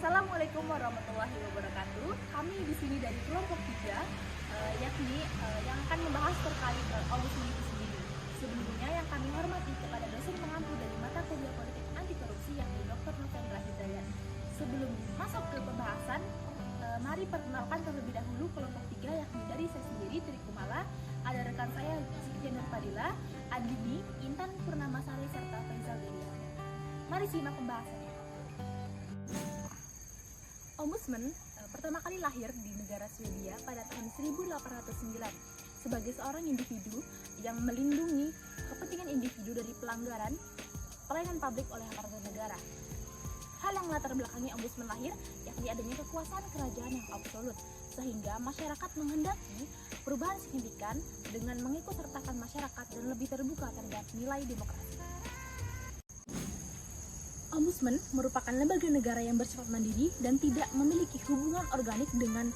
Assalamualaikum warahmatullahi wabarakatuh. Kami di sini dari kelompok 3, yakni yang akan membahas terkait ombudsman itu sendiri. Sebelumnya yang kami hormati kepada dosen pengampu dari mata kuliah politik anti korupsi yakni Dr. Nusendra Hidayat. Sebelum masuk ke pembahasan, mari perkenalkan terlebih dahulu kelompok 3 yakni dari saya sendiri Tri Kumala, ada rekan saya Siti Nur Fadila, Adini, Intan Purnamasari serta Faizal Delia. Mari simak pembahasannya. Ombudsman pertama kali lahir di negara Swedia pada tahun 1809 sebagai seorang individu yang melindungi kepentingan individu dari pelanggaran pelayanan publik oleh aparatur negara. Hal yang melatar belakangi ombudsman lahir yakni adanya kekuasaan kerajaan yang absolut, sehingga masyarakat menghendaki perubahan signifikan dengan mengikutsertakan masyarakat dan lebih terbuka terhadap nilai demokrasi. Ombudsman merupakan lembaga negara yang bersifat mandiri dan tidak memiliki hubungan organik dengan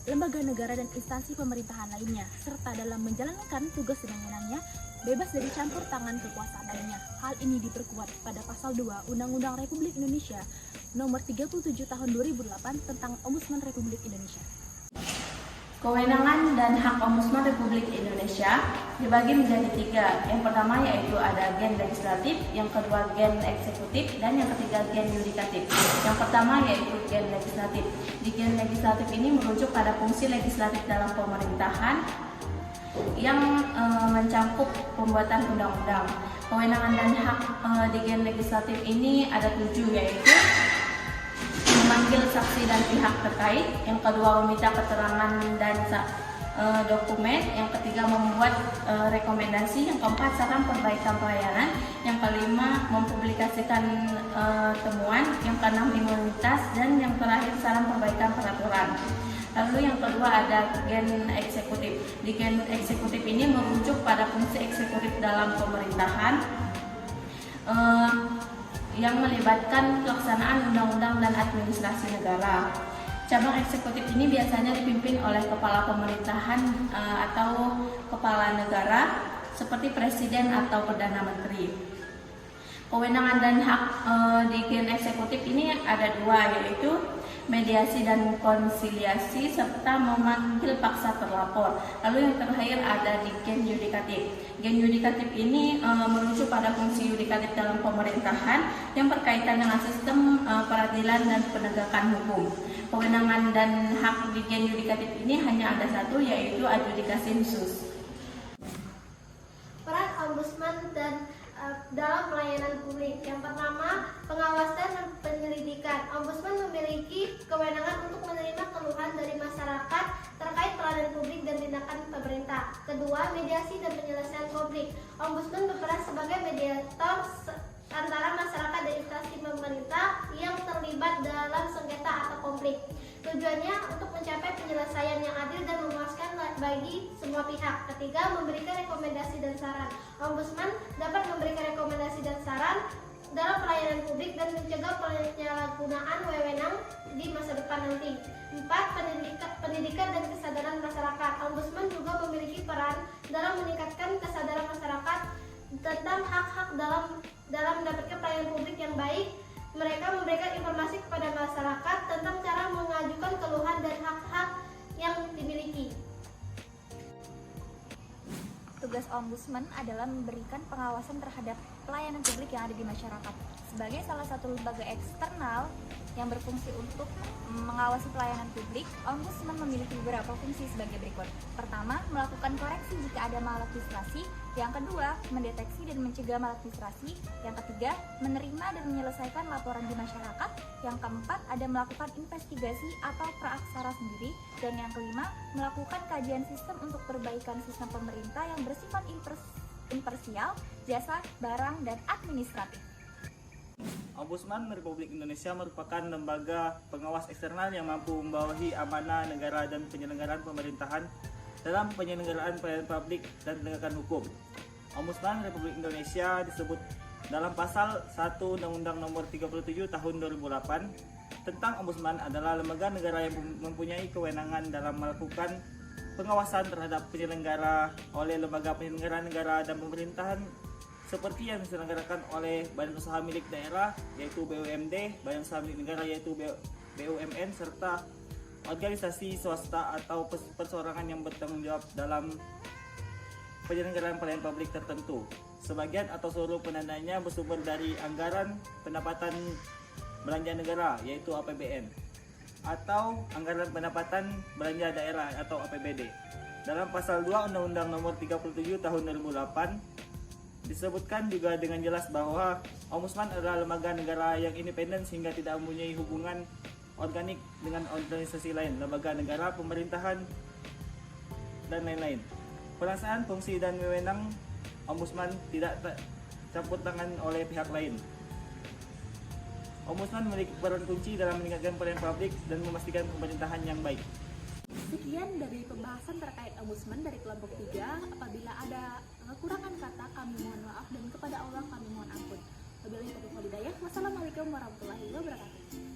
lembaga negara dan instansi pemerintahan lainnya, serta dalam menjalankan tugas dan wewenangnya bebas dari campur tangan kekuasaan lainnya. Hal ini diperkuat pada pasal 2 Undang-Undang Republik Indonesia Nomor 37 Tahun 2008 tentang Ombudsman Republik Indonesia. Kewenangan dan hak Ombudsman Republik Indonesia dibagi menjadi 3. Yang pertama yaitu ada gen legislatif, yang kedua gen eksekutif, dan yang ketiga gen yudikatif. Yang pertama yaitu gen legislatif. Di gen legislatif ini merujuk pada fungsi legislatif dalam pemerintahan yang mencakup pembuatan undang-undang. Kewenangan dan hak di gen legislatif ini ada 7, yaitu memanggil saksi dan pihak terkait, yang kedua meminta keterangan dan dokumen, yang ketiga membuat rekomendasi, yang keempat saran perbaikan pelayanan, yang kelima mempublikasikan temuan, yang keenam imunitas, dan yang terakhir saran perbaikan peraturan. Lalu yang kedua ada gen eksekutif. Di gen eksekutif ini merujuk pada fungsi eksekutif dalam pemerintahan yang melibatkan pelaksanaan undang-undang dan administrasi negara. Cabang eksekutif ini biasanya dipimpin oleh kepala pemerintahan atau kepala negara seperti presiden atau perdana menteri. Kewenangan dan hak di gen eksekutif ini ada 2, yaitu mediasi dan konsiliasi serta memanggil paksa terlapor. Lalu yang terakhir ada di gen yudikatif. Gen yudikatif ini merujuk pada fungsi yudikatif dalam pemerintahan yang berkaitan dengan sistem peradilan dan penegakan hukum. Kewenangan dan hak di gen yudikatif ini hanya ada 1, yaitu adjudikasi khusus. Peran ombudsman dan dalam pelayanan publik. Yang pertama, pengawasan dan penyelidikan. Ombudsman memiliki kewenangan untuk menerima keluhan dari masyarakat terkait pelayanan publik dan tindakan pemerintah. Kedua, mediasi dan penyelesaian konflik. Ombudsman berperan sebagai mediator antara masyarakat dan instansi pemerintah yang terlibat dalam sengketa atau konflik. Tujuannya untuk mencapai penyelesaian yang adil dan memuaskan bagi semua pihak. Ketiga, memberikan rekomendasi dan saran. Ombudsman dapat memberikan rekomendasi dan saran dalam pelayanan publik dan mencegah penyalahgunaan wewenang di masa depan nanti. 4. Pendidikan dan kesadaran masyarakat. Ombudsman juga memiliki peran dalam meningkatkan kesadaran masyarakat tentang hak-hak dalam mendapatkan pelayanan publik yang baik. Mereka memberikan informasi kepada masyarakat tentang cara mengajukan keluhan dan hak-hak yang dimiliki. Tugas ombudsman adalah memberikan pengawasan terhadap pelayanan publik yang ada di masyarakat. Sebagai salah satu lembaga eksternal yang berfungsi untuk mengawasi pelayanan publik, ombudsman memiliki beberapa fungsi sebagai berikut. Pertama, melakukan koreksi jika ada maladministrasi. Yang kedua, mendeteksi dan mencegah maladministrasi. Yang ketiga, menerima dan menyelesaikan laporan di masyarakat. Yang keempat, ada melakukan investigasi atau praaksara sendiri. Dan yang kelima, melakukan kajian sistem untuk perbaikan sistem pemerintah yang bersifat imparsial, jasa, barang, dan administratif. Ombudsman Republik Indonesia merupakan lembaga pengawas eksternal yang mampu membawahi amanah negara dan penyelenggaraan pemerintahan dalam penyelenggaraan pelayanan publik dan penegakan hukum. Ombudsman Republik Indonesia disebut dalam pasal 1 Undang-Undang Nomor 37 Tahun 2008 tentang Ombudsman adalah lembaga negara yang mempunyai kewenangan dalam melakukan pengawasan terhadap penyelenggara oleh lembaga penyelenggara negara dan pemerintahan seperti yang diselenggarakan oleh badan usaha milik daerah yaitu BUMD, badan usaha milik negara yaitu BUMN, serta organisasi swasta atau perseorangan yang bertanggung jawab dalam penyelenggaraan pelayanan publik tertentu. Sebagian atau seluruh pendananya bersumber dari anggaran pendapatan belanja negara yaitu APBN atau anggaran pendapatan belanja daerah atau APBD. Dalam pasal 2 Undang-Undang Nomor 37 Tahun 2008 disebutkan juga dengan jelas bahwa Ombudsman adalah lembaga negara yang independen sehingga tidak mempunyai hubungan organik dengan organisasi lain, lembaga negara, pemerintahan, dan lain-lain. Pelaksanaan fungsi dan wewenang Ombudsman tidak campur tangan oleh pihak lain. Ombudsman memiliki peran kunci dalam meningkatkan pelayanan publik dan memastikan pemerintahan yang baik. Sekian dari pembahasan terkait Ombudsman dari kelompok 3. Apabila ada kekurangan kata, kami mohon maaf, dan kepada Allah kami mohon ampun. Wabillahi taufiq wal hidayah. Wassalamualaikum warahmatullahi wabarakatuh.